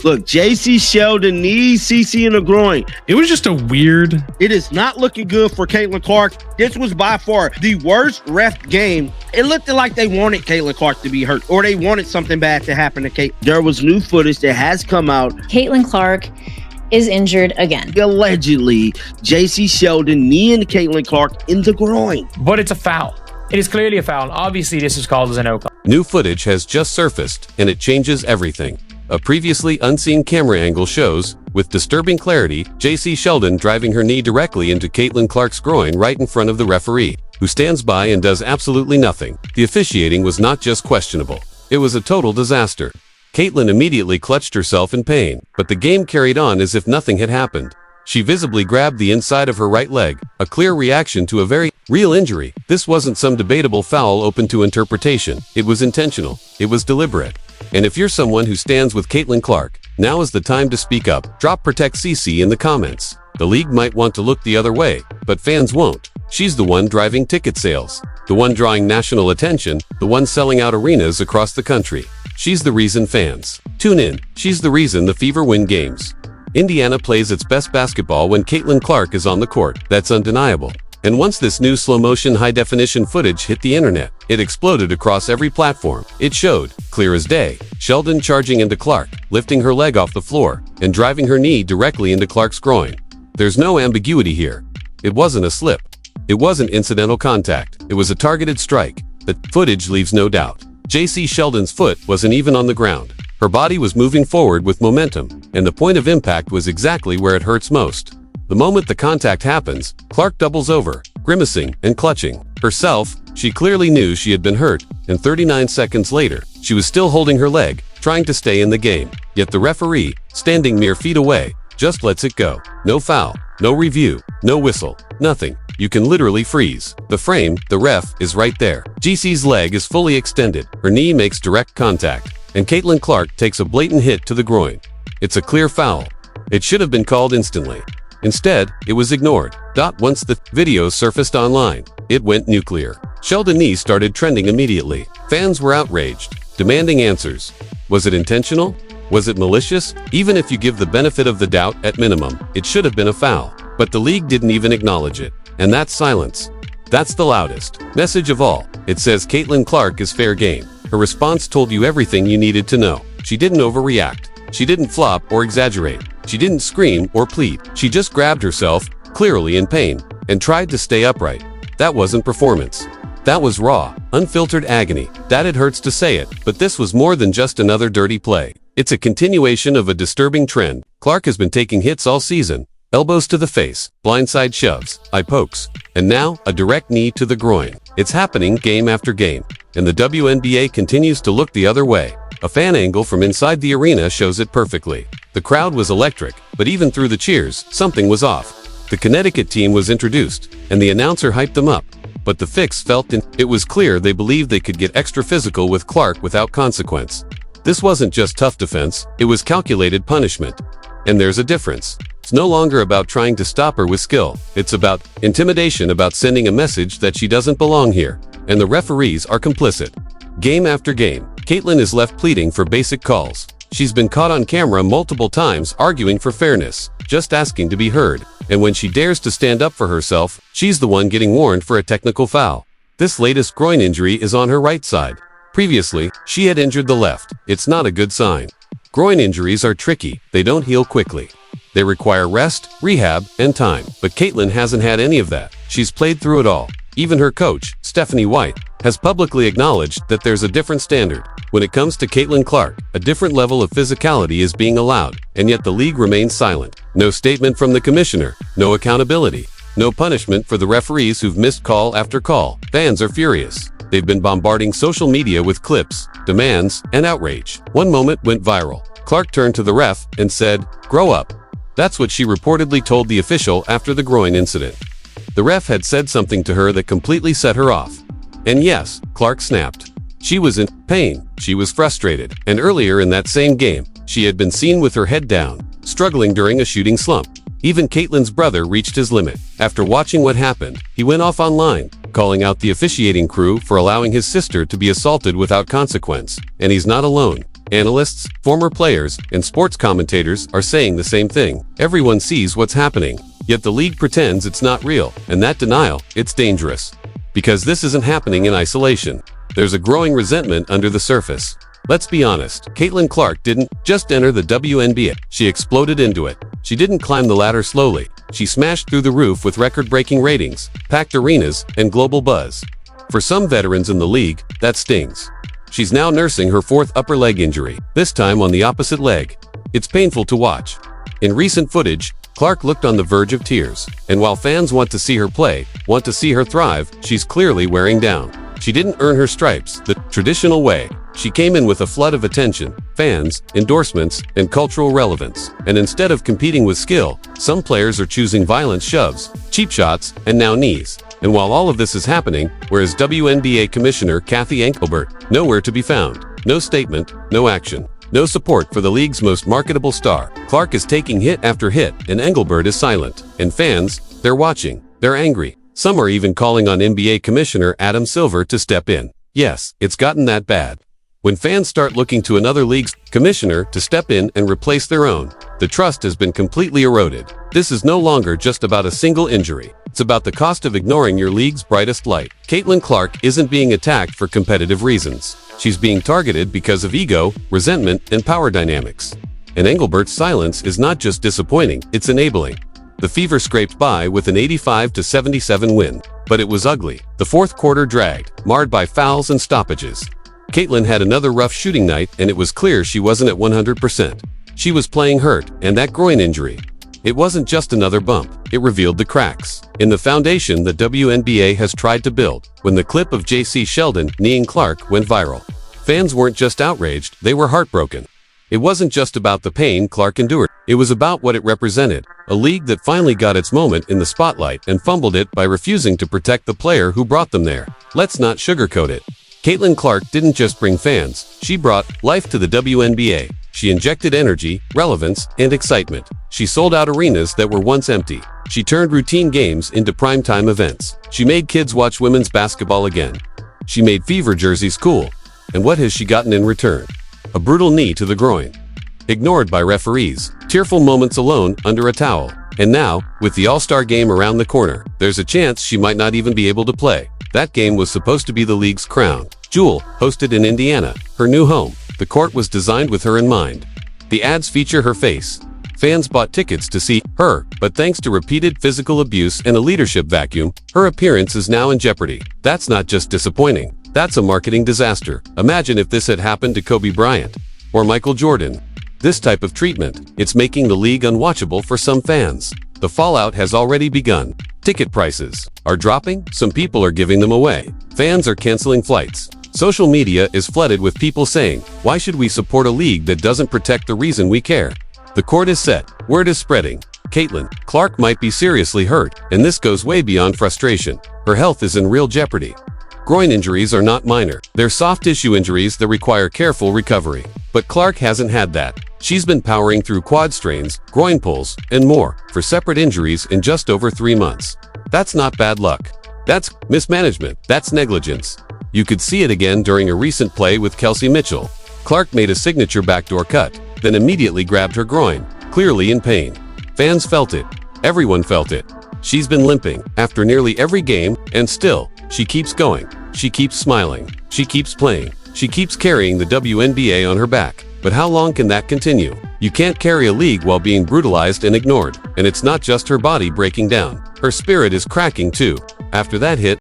Look, Jacy Sheldon knees CC in the groin. It was just a weird. It is not looking good for Caitlin Clark. This was by far the worst ref game. It looked like they wanted Caitlin Clark to be hurt, or they wanted something bad to happen to Kate. There was new footage that has come out. Caitlin Clark is injured again. Allegedly, Jacy Sheldon kneeing Caitlin Clark in the groin. But it's a foul. It is clearly a foul. Obviously, this is called as a no call. New footage has just surfaced, and it changes everything. A previously unseen camera angle shows, with disturbing clarity, Jacy Sheldon driving her knee directly into Caitlin Clark's groin right in front of the referee, who stands by and does absolutely nothing. The officiating was not just questionable. It was a total disaster. Caitlin immediately clutched herself in pain, but the game carried on as if nothing had happened. She visibly grabbed the inside of her right leg, a clear reaction to a very real injury. This wasn't some debatable foul open to interpretation. It was intentional. It was deliberate. And if you're someone who stands with Caitlin Clark, now is the time to speak up. Drop Protect CC in the comments. The league might want to look the other way, but fans won't. She's the one driving ticket sales, the one drawing national attention, the one selling out arenas across the country. She's the reason fans tune in. She's the reason the Fever win games. Indiana plays its best basketball when Caitlin Clark is on the court. That's undeniable. And once this new slow-motion high-definition footage hit the internet, it exploded across every platform. It showed, clear as day, Sheldon charging into Clark, lifting her leg off the floor, and driving her knee directly into Clark's groin. There's no ambiguity here. It wasn't a slip. It wasn't incidental contact. It was a targeted strike. The footage leaves no doubt. Jacy Sheldon's foot wasn't even on the ground. Her body was moving forward with momentum, and the point of impact was exactly where it hurts most. The moment the contact happens, Clark doubles over, grimacing and clutching. Herself, she clearly knew she had been hurt, and 39 seconds later, she was still holding her leg, trying to stay in the game. Yet the referee, standing mere feet away, just lets it go. No foul, no review, no whistle, nothing. You can literally freeze. The frame, the ref, is right there. Jacy's leg is fully extended, her knee makes direct contact, and Caitlin Clark takes a blatant hit to the groin. It's a clear foul. It should have been called instantly. Instead, it was ignored. Once the video surfaced online, it went nuclear. Sheldon's knee started trending immediately. Fans were outraged, demanding answers. Was it intentional? Was it malicious? Even if you give the benefit of the doubt, at minimum, it should have been a foul. But the league didn't even acknowledge it. And that's silence. That's the loudest message of all. It says Caitlin Clark is fair game. Her response told you everything you needed to know. She didn't overreact. She didn't flop or exaggerate. She didn't scream or plead. She just grabbed herself, clearly in pain, and tried to stay upright. That wasn't performance. That was raw, unfiltered agony. It hurts to say it, but this was more than just another dirty play. It's a continuation of a disturbing trend. Clark has been taking hits all season. Elbows to the face, blindside shoves, eye pokes, and now a direct knee to the groin. It's happening game after game, and the WNBA continues to look the other way. A fan angle from inside the arena shows it perfectly. The crowd was electric, but even through the cheers, something was off. The Connecticut team was introduced, and the announcer hyped them up. But the fix felt it was clear they believed they could get extra physical with Clark without consequence. This wasn't just tough defense, it was calculated punishment. And there's a difference. It's no longer about trying to stop her with skill. It's about intimidation, about sending a message that she doesn't belong here. And the referees are complicit. Game after game, Caitlin is left pleading for basic calls. She's been caught on camera multiple times arguing for fairness, just asking to be heard. And when she dares to stand up for herself, she's the one getting warned for a technical foul. This latest groin injury is on her right side. Previously, she had injured the left. It's not a good sign. Groin injuries are tricky. They don't heal quickly. They require rest, rehab, and time. But Caitlin hasn't had any of that. She's played through it all. Even her coach, Stephanie White, has publicly acknowledged that there's a different standard. When it comes to Caitlin Clark, a different level of physicality is being allowed, and yet the league remains silent. No statement from the commissioner, no accountability, no punishment for the referees who've missed call after call. Fans are furious. They've been bombarding social media with clips, demands, and outrage. One moment went viral. Clark turned to the ref and said, "Grow up." That's what she reportedly told the official after the groin incident. The ref had said something to her that completely set her off. And yes, Clark snapped. She was in pain, she was frustrated, and earlier in that same game, she had been seen with her head down, struggling during a shooting slump. Even Caitlin's brother reached his limit. After watching what happened, he went off online, calling out the officiating crew for allowing his sister to be assaulted without consequence. And he's not alone. Analysts, former players, and sports commentators are saying the same thing. Everyone sees what's happening, yet the league pretends it's not real, and that denial, it's dangerous. Because this isn't happening in isolation. There's a growing resentment under the surface. Let's be honest, Caitlin Clark didn't just enter the WNBA. She exploded into it. She didn't climb the ladder slowly. She smashed through the roof with record-breaking ratings, packed arenas, and global buzz. For some veterans in the league, that stings. She's now nursing her fourth upper leg injury, this time on the opposite leg. It's painful to watch. In recent footage, Clark looked on the verge of tears. And while fans want to see her play, want to see her thrive, she's clearly wearing down. She didn't earn her stripes the traditional way. She came in with a flood of attention, fans, endorsements, and cultural relevance. And instead of competing with skill, some players are choosing violent shoves, cheap shots, and now knees. And while all of this is happening, where is WNBA Commissioner Cathy Engelbert? Nowhere to be found. No statement, no action. No support for the league's most marketable star. Clark is taking hit after hit, and Engelbert is silent. And fans, they're watching. They're angry. Some are even calling on NBA Commissioner Adam Silver to step in. Yes, it's gotten that bad. When fans start looking to another league's commissioner to step in and replace their own, the trust has been completely eroded. This is no longer just about a single injury. It's about the cost of ignoring your league's brightest light. Caitlin Clark isn't being attacked for competitive reasons. She's being targeted because of ego, resentment, and power dynamics. And Engelbert's silence is not just disappointing, it's enabling. The Fever scraped by with an 85-77 win. But it was ugly. The fourth quarter dragged, marred by fouls and stoppages. Caitlin had another rough shooting night, and it was clear she wasn't at 100%. She was playing hurt, and that groin injury. It wasn't just another bump. It revealed the cracks in the foundation the WNBA has tried to build. When the clip of Jacy Sheldon kneeing Clark went viral, fans weren't just outraged, they were heartbroken. It wasn't just about the pain Clark endured. It was about what it represented, a league that finally got its moment in the spotlight and fumbled it by refusing to protect the player who brought them there. Let's not sugarcoat it. Caitlin Clark didn't just bring fans, she brought life to the WNBA. She injected energy, relevance, and excitement. She sold out arenas that were once empty. She turned routine games into primetime events. She made kids watch women's basketball again. She made Fever jerseys cool. And what has she gotten in return? A brutal knee to the groin. Ignored by referees, tearful moments alone under a towel. And now, with the All-Star game around the corner, there's a chance she might not even be able to play. That game was supposed to be the league's crown jewel, hosted in Indiana, her new home. The court was designed with her in mind. The ads feature her face. Fans bought tickets to see her, but thanks to repeated physical abuse and a leadership vacuum, her appearance is now in jeopardy. That's not just disappointing. That's a marketing disaster. Imagine if this had happened to Kobe Bryant or Michael Jordan. This type of treatment, it's making the league unwatchable for some fans. The fallout has already begun. Ticket prices are dropping, some people are giving them away. Fans are canceling flights. Social media is flooded with people saying, why should we support a league that doesn't protect the reason we care? The court is set. Word is spreading. Caitlin Clark might be seriously hurt, and this goes way beyond frustration. Her health is in real jeopardy. Groin injuries are not minor. They're soft tissue injuries that require careful recovery. But Clark hasn't had that. She's been powering through quad strains, groin pulls, and more for separate injuries in just over 3 months. That's not bad luck. That's mismanagement. That's negligence. You could see it again during a recent play with Kelsey Mitchell. Clark made a signature backdoor cut, then immediately grabbed her groin, clearly in pain. Fans felt it. Everyone felt it. She's been limping after nearly every game, and still, she keeps going. She keeps smiling. She keeps playing. She keeps carrying the WNBA on her back. But how long can that continue? You can't carry a league while being brutalized and ignored. And it's not just her body breaking down. Her spirit is cracking too. After that hit,